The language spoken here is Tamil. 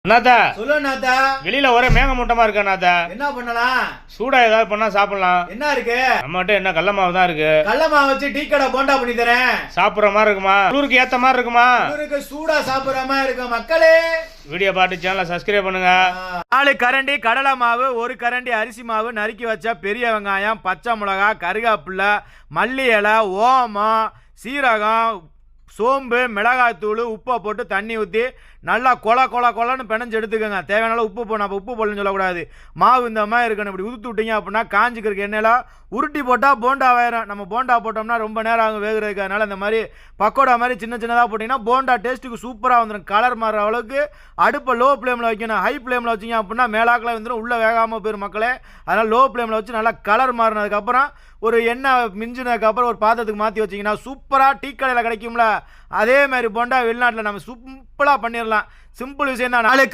அண்ணாத்தா சொல்லு அண்ணாத்தா. வெளியில ஒரே மேகமூட்டமா இருக்கு அண்ணாத்தா. என்ன பண்ணலாம்? சூடா ஏதாவது பண்ணா சாப்பிடலாம். என்ன இருக்கு? நம்மகிட்ட என்ன கடல மாவு தான் இருக்கு. கடல மாவு வச்சு டீ கடை போண்டா பண்ணி தரேன். சாப்பிடுற மாதிரி இருக்குமா? குளிருக்கு ஏத்த மாதிரி இருக்குமா? குளிருக்கு சூடா சாப்பிடுற மாதிரி இருக்கும் மக்களே. வீடியோ பார்த்து சேனலை சப்ஸ்கிரைப் பண்ணுங்க. 4 கரண்டி கடலை மாவு, 1 கரண்டி அரிசி மாவு, நறுக்கி வச்ச பெரிய வெங்காயம், பச்சை மிளகா, கருவேப்பிலை, மல்லி இலை, ஓமம், சீரகம், சோம்பு, மிளகாய்த்தூள், உப்பை போட்டு தண்ணி ஊற்றி நல்லா கொலன்னு பிணைஞ்சு எடுத்துக்கோங்க. தேவையான உப்பு போடணும். அப்போ உப்பு போடணும்னு சொல்லக்கூடாது. மாவு இந்த மாதிரி இருக்கணும். இப்படி உதுத்து விட்டீங்க அப்படின்னா காஞ்சிக்கிறதுக்கு எண்ணெயில் உருட்டி போட்டால் போண்டா ஆயிரும். நம்ம போண்டா போட்டோம்னா ரொம்ப நேரம் ஆகும் வேகிறதுக்கு. அதனால் இந்த மாதிரி பக்கோடா மாதிரி சின்னதாக போட்டிங்கன்னா போண்டா டேஸ்ட்டுக்கு சூப்பராக வந்துடும். கலர் மாறுற அளவுக்கு அடுப்பை லோ ஃப்ளேமில் வைக்கணும். ஹை ஃப்ளேமில் வச்சிங்க அப்படின்னா மேலாக்கில் வந்துடும், உள்ளே வேகாமல் போயிடும் மக்களே. அதனால் லோ ஃப்ளேமில் வச்சு நல்லா கலர் மாறினதுக்கப்புறம் ஒரு எண்ணெய் மிஞ்சினதுக்கப்புறம் ஒரு பாத்திரத்துக்கு மாற்றி வச்சிங்கன்னா சூப்பராக டீ கடையில் கிடைக்கும்ல, அதே மாதிரி போண்டா வெளிநாட்டில் நம்ம சிம்பிளாக பண்ணிடலாம். சிம்பிள் விஷயம் தான். 4